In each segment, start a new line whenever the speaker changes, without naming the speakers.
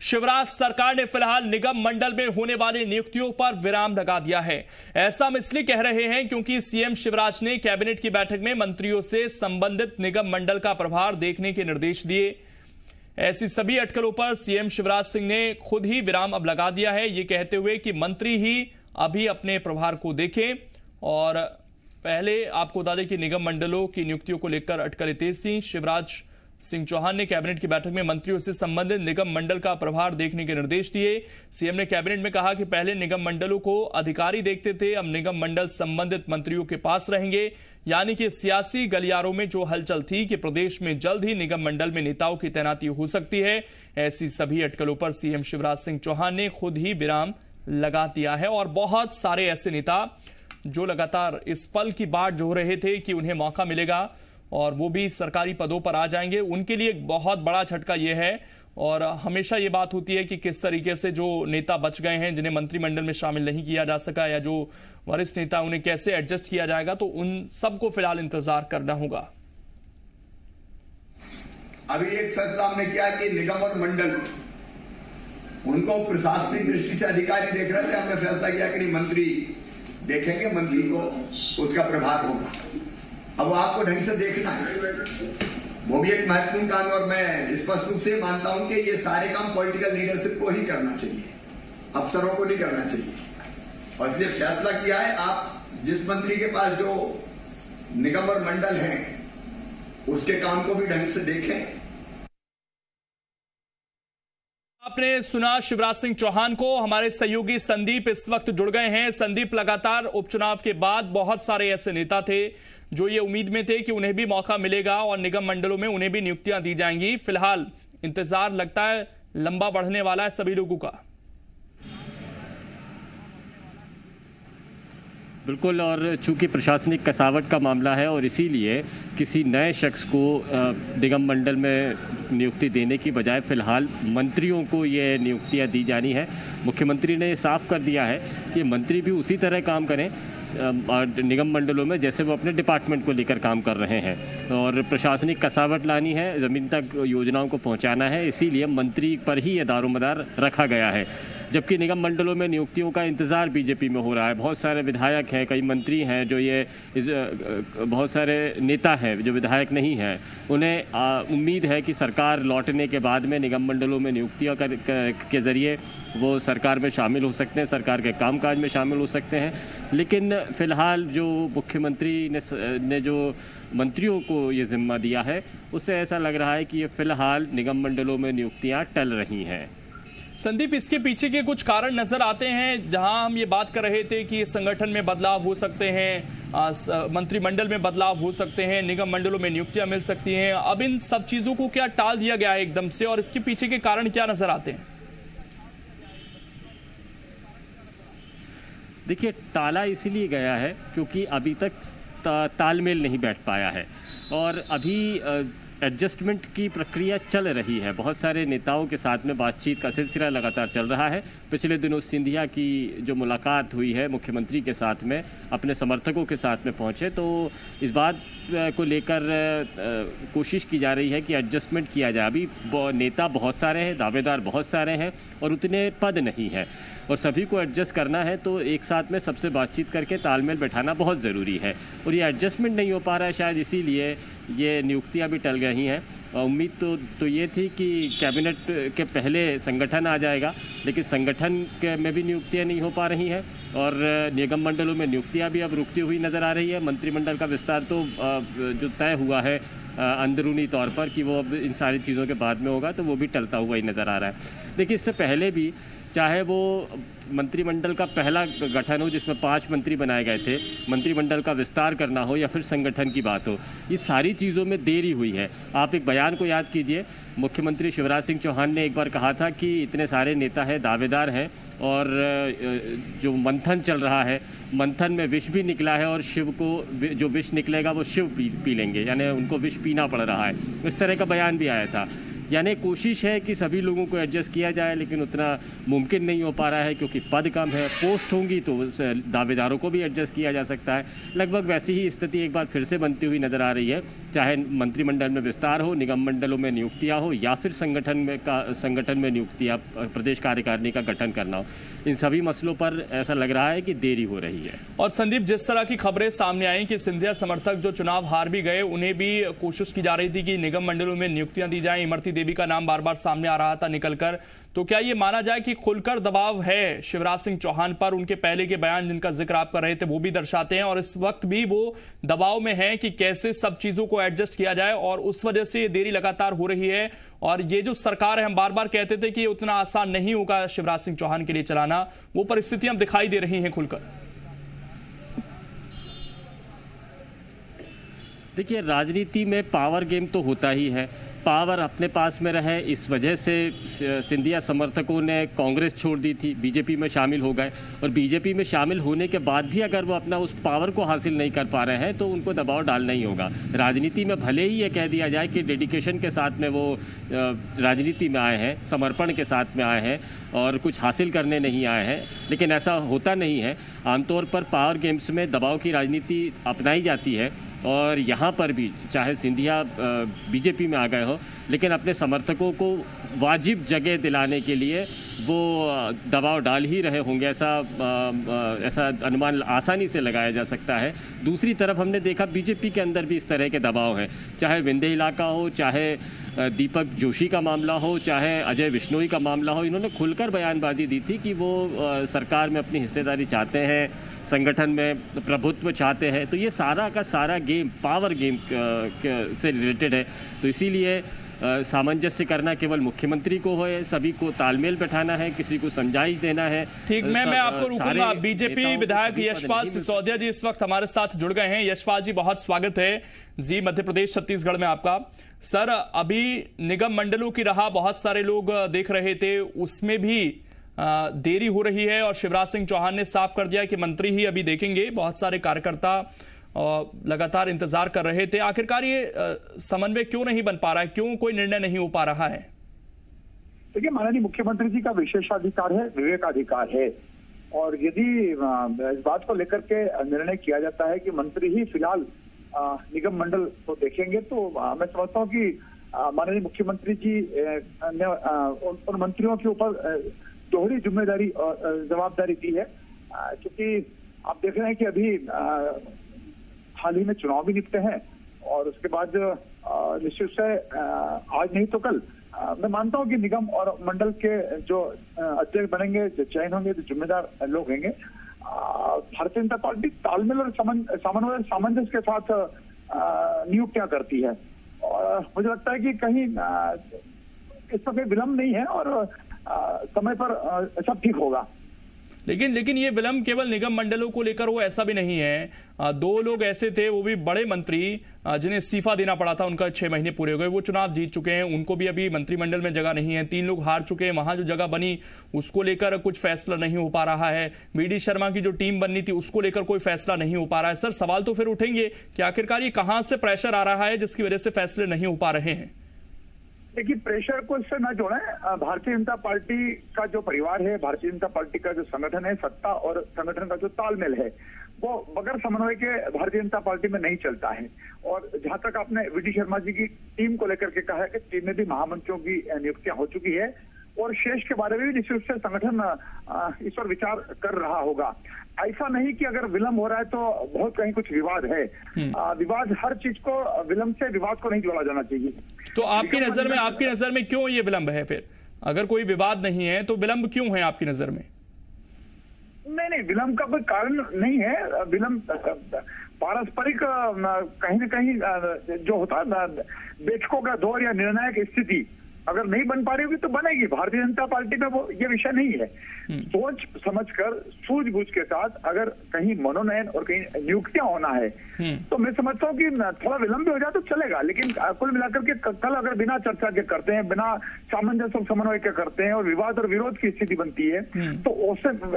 शिवराज सरकार ने फिलहाल निगम मंडल में होने वाली नियुक्तियों पर विराम लगा दिया है। ऐसा हम इसलिए कह रहे हैं क्योंकि सीएम शिवराज ने कैबिनेट की बैठक में मंत्रियों से संबंधित निगम मंडल का प्रभार देखने के निर्देश दिए। ऐसी सभी अटकलों पर सीएम शिवराज सिंह ने खुद ही विराम अब लगा दिया है, ये कहते हुए कि मंत्री ही अभी अपने प्रभार को देखें। और पहले आपको बता दें कि निगम मंडलों की नियुक्तियों को लेकर अटकलें तेज थी। शिवराज सिंह चौहान ने कैबिनेट की बैठक में मंत्रियों से संबंधित निगम मंडल का प्रभार देखने के निर्देश दिए। सीएम ने कैबिनेट में कहा कि पहले निगम मंडलों को अधिकारी देखते थे, अब निगम मंडल संबंधित मंत्रियों के पास रहेंगे। यानी कि सियासी गलियारों में जो हलचल थी कि प्रदेश में जल्द ही निगम मंडल में नेताओं की तैनाती हो सकती है, ऐसी सभी अटकलों पर सीएम शिवराज सिंह चौहान ने खुद ही विराम लगा दिया है। और बहुत सारे ऐसे नेता जो लगातार इस पल की बाट जो रहे थे कि उन्हें मौका मिलेगा और वो भी सरकारी पदों पर आ जाएंगे, उनके लिए एक बहुत बड़ा झटका ये है। और हमेशा ये बात होती है कि किस तरीके से जो नेता बच गए हैं, जिन्हें मंत्रिमंडल में शामिल नहीं किया जा सका, या जो वरिष्ठ नेता उन्हें कैसे एडजस्ट किया जाएगा, तो उन सबको फिलहाल इंतजार करना होगा।
अभी एक फैसला हमने किया कि निगम और मंडल उनको प्रशासनिक दृष्टि से अधिकारी देख रहे थे, हमने फैसला किया कि नहीं, मंत्री देखेंगे, मंत्री को उसका प्रभार होगा। अब आपको ढंग से देखना है, वो भी एक महत्वपूर्ण काम है। और मैं स्पष्ट रूप से मानता हूं कि ये सारे काम पॉलिटिकल लीडरशिप को ही करना चाहिए, अफसरों को नहीं करना चाहिए। और इसलिए फैसला किया है, आप जिस मंत्री के पास जो निगम और मंडल हैं उसके काम को भी ढंग से देखें।
आपने सुना शिवराज सिंह चौहान को। हमारे सहयोगी संदीप इस वक्त जुड़ गए हैं। संदीप, लगातार उपचुनाव के बाद बहुत सारे ऐसे नेता थे जो ये उम्मीद में थे कि उन्हें भी मौका मिलेगा और निगम मंडलों में उन्हें भी नियुक्तियां दी जाएंगी। फिलहाल इंतजार लगता है लंबा बढ़ने वाला है सभी लोगों का।
बिल्कुल, और चूंकि प्रशासनिक कसावट का मामला है और इसीलिए किसी नए शख्स को निगम मंडल में नियुक्ति देने की बजाय फ़िलहाल मंत्रियों को ये नियुक्तियां दी जानी है। मुख्यमंत्री ने साफ कर दिया है कि मंत्री भी उसी तरह काम करें निगम मंडलों में जैसे वो अपने डिपार्टमेंट को लेकर काम कर रहे हैं। और प्रशासनिक कसावट लानी है, ज़मीन तक योजनाओं को पहुंचाना है, इसीलिए मंत्री पर ही ये दारोमदार रखा गया है। जबकि निगम मंडलों में नियुक्तियों का इंतज़ार बीजेपी में हो रहा है। बहुत सारे विधायक हैं, कई मंत्री हैं जो बहुत सारे नेता हैं जो विधायक नहीं हैं, उन्हें उम्मीद है कि सरकार लौटने के बाद में निगम मंडलों में नियुक्तियाँ के ज़रिए वो सरकार में शामिल हो सकते हैं, सरकार के कामकाज में शामिल हो सकते हैं। लेकिन फ़िलहाल जो मुख्यमंत्री ने जो मंत्रियों को ये जिम्मा दिया है, उससे ऐसा लग रहा है कि ये फ़िलहाल निगम मंडलों में नियुक्तियाँ टल रही हैं।
संदीप, इसके पीछे के कुछ कारण नजर आते हैं। जहां हम ये बात कर रहे थे कि संगठन में बदलाव हो सकते हैं, मंत्रिमंडल में बदलाव हो सकते हैं, निगम मंडलों में नियुक्तियां मिल सकती हैं, अब इन सब चीजों को क्या टाल दिया गया है एकदम से, और इसके पीछे के कारण क्या नजर आते हैं?
देखिए, टाला इसीलिए गया है क्योंकि अभी तक तालमेल नहीं बैठ पाया है और अभी एडजस्टमेंट की प्रक्रिया चल रही है। बहुत सारे नेताओं के साथ में बातचीत का सिलसिला लगातार चल रहा है। पिछले दिनों सिंधिया की जो मुलाकात हुई है मुख्यमंत्री के साथ में, अपने समर्थकों के साथ में पहुंचे, तो इस बात को लेकर कोशिश की जा रही है कि एडजस्टमेंट किया जाए। अभी नेता बहुत सारे हैं, दावेदार बहुत सारे हैं और उतने पद नहीं है और सभी को एडजस्ट करना है, तो एक साथ में सबसे बातचीत करके तालमेल बैठाना बहुत ज़रूरी है और ये एडजस्टमेंट नहीं हो पा रहा है, शायद इसीलिए ये नियुक्तियां भी टल गई हैं। उम्मीद तो ये थी कि कैबिनेट के पहले संगठन आ जाएगा, लेकिन संगठन के में भी नियुक्तियां नहीं हो पा रही हैं और निगम मंडलों में नियुक्तियां भी अब रुकती हुई नज़र आ रही है। मंत्रिमंडल का विस्तार तो जो तय हुआ है अंदरूनी तौर पर कि वो अब इन सारी चीज़ों के बाद में होगा, तो वो भी टलता हुआ ही नज़र आ रहा है। देखिए, इससे पहले भी चाहे वो मंत्रिमंडल का पहला गठन हो जिसमें 5 मंत्री बनाए गए थे, मंत्रिमंडल का विस्तार करना हो या फिर संगठन की बात हो, ये सारी चीज़ों में देरी हुई है। आप एक बयान को याद कीजिए, मुख्यमंत्री शिवराज सिंह चौहान ने एक बार कहा था कि इतने सारे नेता हैं, दावेदार हैं और जो मंथन चल रहा है, मंथन में विष भी निकला है और शिव को जो विष निकलेगा वो शिव पी लेंगे, यानी उनको विष पीना पड़ रहा है। इस तरह का बयान भी आया था। यानी कोशिश है कि सभी लोगों को एडजस्ट किया जाए, लेकिन उतना मुमकिन नहीं हो पा रहा है क्योंकि पद कम है। पोस्ट होंगी तो दावेदारों को भी एडजस्ट किया जा सकता है। लगभग वैसी ही स्थिति एक बार फिर से बनती हुई नज़र आ रही है, चाहे मंत्रिमंडल में विस्तार हो, निगम मंडलों में नियुक्तियाँ हो या फिर संगठन में नियुक्तियाँ, प्रदेश कार्यकारिणी का गठन करना हो। इन सभी मसलों पर ऐसा लग रहा है कि देरी हो रही है।
और संदीप, जिस तरह की खबरें सामने आई कि सिंधिया समर्थक जो चुनाव हार भी गए, उन्हें भी कोशिश की जा रही थी कि निगम मंडलों में नियुक्तियां दी जाएं, इमरती देवी का नाम बार बार सामने आ रहा था निकलकर, तो क्या ये माना जाए कि खुलकर दबाव है शिवराज सिंह चौहान पर? उनके पहले के बयान जिनका जिक्र आप कर रहे थे वो भी दर्शाते हैं, और इस वक्त भी वो दबाव में है कि कैसे सब चीजों को एडजस्ट किया जाए, और उस वजह से ये देरी लगातार हो रही है। और ये जो सरकार है, हम बार बार कहते थे कि ये उतना आसान नहीं होगा शिवराज सिंह चौहान के लिए चलाना, वो परिस्थितियां दिखाई दे रही हैं खुलकर।
देखिए, राजनीति में पावर गेम तो होता ही है। पावर अपने पास में रहे, इस वजह से सिंधिया समर्थकों ने कांग्रेस छोड़ दी थी, बीजेपी में शामिल हो गए, और बीजेपी में शामिल होने के बाद भी अगर वो अपना उस पावर को हासिल नहीं कर पा रहे हैं तो उनको दबाव डालना ही होगा। राजनीति में भले ही ये कह दिया जाए कि डेडिकेशन के साथ में वो राजनीति में आए हैं, समर्पण के साथ में आए हैं और कुछ हासिल करने नहीं आए हैं, लेकिन ऐसा होता नहीं है। आमतौर पर पावर गेम्स में दबाव की राजनीति अपनाई जाती है, और यहाँ पर भी चाहे सिंधिया बीजेपी में आ गए हो, लेकिन अपने समर्थकों को वाजिब जगह दिलाने के लिए वो दबाव डाल ही रहे होंगे, ऐसा अनुमान आसानी से लगाया जा सकता है। दूसरी तरफ हमने देखा बीजेपी के अंदर भी इस तरह के दबाव हैं, चाहे विंध्य इलाका हो, चाहे दीपक जोशी का मामला हो, चाहे अजय विश्नोई का मामला हो। इन्होंने खुलकर बयानबाजी दी थी कि वो सरकार में अपनी हिस्सेदारी चाहते हैं, संगठन में प्रभुत्व चाहते हैं। तो ये सारा का सारा गेम पावर गेम से रिलेटेड है। तो इसीलिए सामंजस्य करना केवल मुख्यमंत्री को है, सभी को तालमेल बैठाना है, किसी को समझाइश देना है।
ठीक, मैं आपको रुकूंगा। बीजेपी विधायक यशपाल सिसोदिया जी इस वक्त हमारे साथ जुड़ गए हैं। यशपाल जी, बहुत स्वागत है जी मध्य प्रदेश छत्तीसगढ़ में आपका। सर, अभी निगम मंडलों की राह बहुत सारे लोग देख रहे थे, उसमें भी देरी हो रही है, और शिवराज सिंह चौहान ने साफ कर दिया कि मंत्री ही अभी देखेंगे। बहुत सारे कार्यकर्ता लगातार इंतजार कर रहे थे। आखिरकार ये समन्वय क्यों नहीं बन पा रहा है, क्यों कोई निर्णय नहीं हो पा रहा है?
देखिए, माननीय मुख्यमंत्री जी का विशेषाधिकार है, विवेकाधिकार है, और यदि इस बात को लेकर के निर्णय किया जाता है कि मंत्री ही फिलहाल निगम मंडल को देखेंगे, तो मैं समझता हूँ कि माननीय मुख्यमंत्री जी ने उन मंत्रियों के ऊपर दोहरी जिम्मेदारी और जवाबदारी दी है, क्योंकि आप देख रहे हैं कि अभी हाल ही में चुनाव भी निपटे हैं, और उसके बाद निश्चित से आज नहीं तो कल मैं मानता हूं कि निगम और मंडल के जो अध्यक्ष बनेंगे, जो चयन होंगे, जो जिम्मेदार लोग होंगे, भारतीय जनता पार्टी तालमेल और सामंजस्य के साथ नियुक्तियां करती है। और मुझे लगता है कि कहीं इसमें कोई विलंब नहीं है, और समय पर सब ठीक होगा।
लेकिन ये विलंब केवल निगम मंडलों को लेकर हो, ऐसा भी नहीं है। दो लोग ऐसे थे, वो भी बड़े मंत्री, जिन्हें इस्तीफा देना पड़ा था, उनका 6 महीने पूरे हो गए, वो चुनाव जीत चुके हैं, उनको भी अभी मंत्रिमंडल में जगह नहीं है। 3 लोग हार चुके हैं, वहां जो जगह बनी उसको लेकर कुछ फैसला नहीं हो पा रहा है। बीडी शर्मा की जो टीम बननी थी उसको लेकर कोई फैसला नहीं हो पा रहा है। सर, सवाल तो फिर उठेंगे कि आखिरकार ये कहां से प्रेशर आ रहा है जिसकी वजह से फैसले नहीं हो पा रहे हैं?
देखिए, प्रेशर को इससे न जोड़ें। भारतीय जनता पार्टी का जो परिवार है, भारतीय जनता पार्टी का जो संगठन है, सत्ता और संगठन का जो तालमेल है, वो बगैर समन्वय के भारतीय जनता पार्टी में नहीं चलता है। और जहां तक आपने वीडी शर्मा जी की टीम को लेकर के कहा है कि टीम में भी महामंत्रियों की नियुक्तियां हो चुकी है, और शेष के बारे में भी निश्चित रूप से संगठन इस पर विचार कर रहा होगा। ऐसा नहीं कि अगर विलंब हो रहा है तो बहुत कहीं कुछ विवाद है। विवाद, हर चीज को विलंब से विवाद को नहीं जोड़ा जाना चाहिए।
तो आपकी नजर में क्यों ये विलंब है? फिर अगर कोई विवाद नहीं है तो विलंब क्यों है आपकी नजर में?
नहीं, विलंब का कोई कारण नहीं है। विलंब पारस्परिक कहीं न कहीं जो होता है बैठकों का दौर या निर्णायक स्थिति अगर नहीं बन पा रही होगी तो बनेगी। भारतीय जनता पार्टी में वो ये विषय नहीं है। सोच समझकर सूझबूझ के साथ अगर कहीं मनोनयन और कहीं नियुक्तियां होना है तो मैं समझता हूँ कि थोड़ा विलंब हो जाए तो चलेगा, लेकिन कुल मिलाकर के कल अगर बिना चर्चा के करते हैं, बिना सामंजस्य और समन्वय के करते हैं और विवाद और विरोध की स्थिति बनती है तो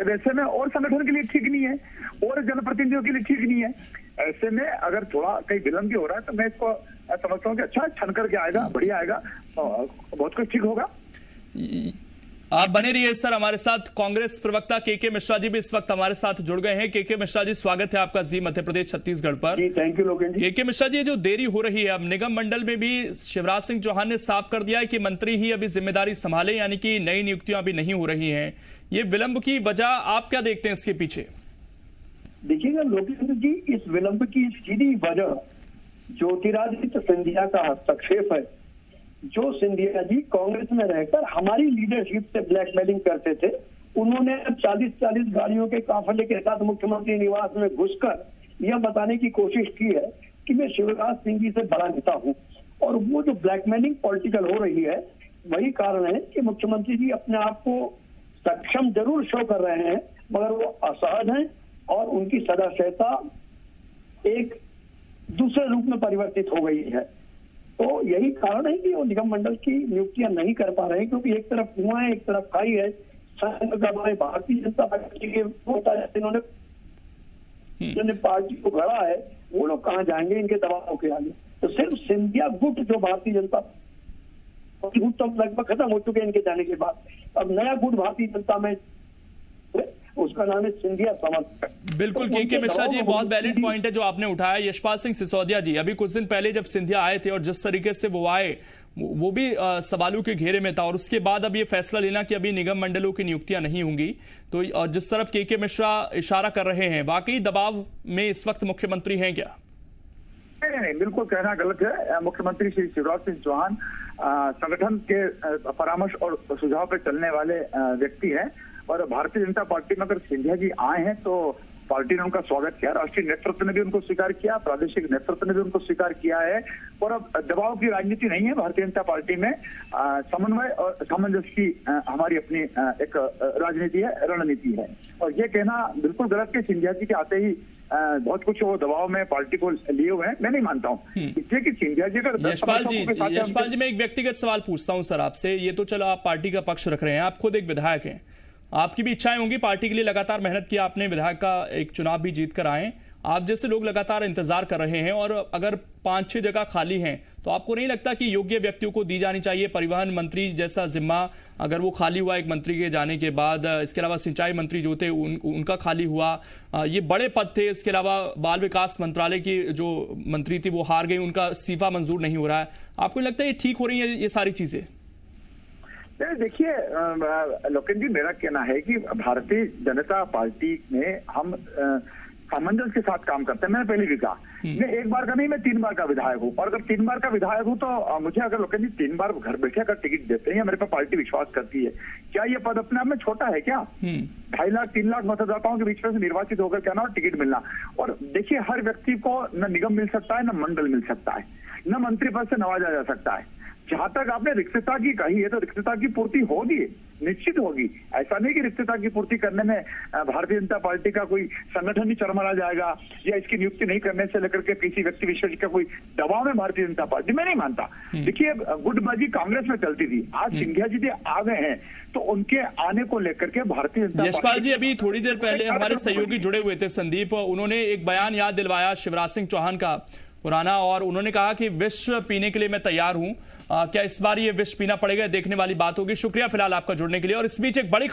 वैसे में और संगठन के लिए ठीक नहीं है और जनप्रतिनिधियों के लिए ठीक नहीं है। ऐसे में अगर थोड़ा कहीं विलंब भी हो रहा है तो मैं इसको समझता हूँ कि अच्छा छन करके आएगा, बढ़िया आएगा, बहुत कुछ ठीक होगा।
आप बने रहिए सर हमारे साथ। कांग्रेस प्रवक्ता के मिश्रा जी भी इस वक्त हमारे साथ जुड़ गए हैं। के मिश्रा जी, स्वागत है आपका जी मध्य प्रदेश छत्तीसगढ़ पर।
जी थैंक यू लोकेश जी।
के मिश्रा जी, जो देरी हो रही है, अब निगम मंडल में भी शिवराज सिंह चौहान ने साफ कर दिया है कि मंत्री ही अभी जिम्मेदारी संभाले, यानी कि नई नियुक्तियां अभी नहीं हो रही हैं। ये विलंब की वजह आप क्या देखते हैं इसके पीछे?
देखिएगा लोकेश जी, इस विलंब की सीधी वजह ज्योतिरादित्य सिंधिया का हस्तक्षेप है। जो सिंधिया जी कांग्रेस में रहकर हमारी लीडरशिप से ब्लैकमेलिंग करते थे, उन्होंने 40-40 गाड़ियों के काफिले के साथ मुख्यमंत्री निवास में घुसकर यह बताने की कोशिश की है कि मैं शिवराज सिंह जी से बड़ा नेता हूं। और वो जो ब्लैकमेलिंग पॉलिटिकल हो रही है, वही कारण है कि मुख्यमंत्री जी अपने आप को सक्षम जरूर शो कर रहे हैं, मगर वो असहज हैं और उनकी सदस्यता एक दूसरे रूप में परिवर्तित हो गई है। तो यही कारण है कि वो निगम मंडल की नियुक्तियां नहीं कर पा रहे हैं, क्योंकि एक तरफ कुआं है, एक तरफ खाई है। संघ का हमारे भारतीय जनता पार्टी के जिन्होंने पार्टी को गढ़ा है, वो लोग कहाँ जाएंगे इनके दबाव के आगे। तो सिर्फ सिंधिया गुट जो भारतीय जनता गुट तो लगभग खत्म हो चुके हैं इनके जाने के बाद, अब नया गुट भारतीय जनता में, उसका नाम है सिंधिया समर्थक।
बिल्कुल के मिश्रा जी, बहुत वैलिड पॉइंट है जो आपने उठाया। यशपाल सिंह सिसोदिया जी, अभी कुछ दिन पहले जब सिंधिया आए थे और जिस तरीके से वो आए, वो भी सवालों के घेरे में था, और उसके बाद अब ये फैसला लेना कि अभी निगम मंडलों की नियुक्तियां नहीं होंगी, तो और जिस तरफ के मिश्रा इशारा कर रहे हैं, वाकई दबाव में इस वक्त मुख्यमंत्री हैं क्या?
नहीं, बिल्कुल कहना गलत है। मुख्यमंत्री श्री शिवराज सिंह चौहान संगठन के परामर्श और सुझाव पर चलने वाले व्यक्ति हैं, और भारतीय जनता पार्टी में अगर सिंधिया जी आए हैं तो पार्टी ने उनका स्वागत किया, राष्ट्रीय नेतृत्व ने भी उनको स्वीकार किया, प्रादेशिक नेतृत्व ने भी उनको स्वीकार किया है। और अब दबाव की राजनीति नहीं है भारतीय जनता पार्टी में, समन्वय और सामंजस्य की हमारी अपनी एक राजनीति है, रणनीति है। और ये कहना बिल्कुल गलत कि सिंधिया जी के आते ही बहुत कुछ वो दबाव में पार्टी को लिए हुए हैं, मैं नहीं मानता हूँ। इसलिए कि सिंधिया जी अगर
यशपाल जी, मैं एक व्यक्तिगत सवाल पूछता हूँ सर आपसे। ये तो चलो आप पार्टी का पक्ष रख रहे हैं, आप खुद एक विधायक हैं, आपकी भी इच्छाएं होंगी, पार्टी के लिए लगातार मेहनत की आपने, विधायक का एक चुनाव भी जीत कर आए। आप जैसे लोग लगातार इंतजार कर रहे हैं, और अगर 5-6 जगह खाली हैं, तो आपको नहीं लगता कि योग्य व्यक्तियों को दी जानी चाहिए परिवहन मंत्री जैसा जिम्मा, अगर वो खाली हुआ एक मंत्री के जाने के बाद? इसके अलावा सिंचाई मंत्री जो थे उनका खाली हुआ, ये बड़े पद थे। इसके अलावा बाल विकास मंत्रालय की जो मंत्री थी वो हार गई, उनका इस्तीफा मंजूर नहीं हो रहा है। आपको लगता है ये ठीक हो रही है ये सारी चीजें?
देखिए लोकेश जी, मेरा कहना है कि भारतीय जनता पार्टी में हम सामंजस्य के साथ काम करते हैं। मैंने पहले भी कहा, मैं एक बार का नहीं, मैं 3 बार का विधायक हूँ, और अगर 3 बार का विधायक हूँ तो मुझे अगर लोकेश जी 3 बार घर बैठे अगर टिकट देते हैं या मेरे पे पार्टी विश्वास करती है, क्या ये पद अपने आप में छोटा है क्या? 2.5 लाख 3 लाख मतदाताओं के बीच में से निर्वाचित होकर क्या ना और टिकट मिलना। और देखिए, हर व्यक्ति को न निगम मिल सकता है, न मंडल मिल सकता है, न मंत्री पद से नवाजा जा सकता है। जहां तक आपने रिक्तता की कही है, तो रिक्तता की पूर्ति होगी, निश्चित होगी। ऐसा नहीं कि रिक्तता की पूर्ति करने में भारतीय जनता पार्टी का कोई संगठन ही चरमरा जाएगा, या इसकी नियुक्ति नहीं करने से लेकर के किसी व्यक्ति विशेष का कोई दबाव में भारतीय जनता पार्टी, मैं नहीं मानता। देखिए, गुटबाजी कांग्रेस में चलती थी, आज सिंधिया जी आ गए हैं, तो उनके आने को लेकर के भारतीय जनता
यशपाल जी, अभी थोड़ी देर पहले हमारे सहयोगी जुड़े हुए थे संदीप, उन्होंने एक बयान याद दिलवाया शिवराज सिंह चौहान का पुराना, और उन्होंने कहा कि विष पीने के लिए मैं तैयार हूं। क्या इस बार ये विष पीना पड़ेगा? देखने वाली बात होगी। शुक्रिया फिलहाल आपका जुड़ने के लिए। और इस बीच एक बड़ी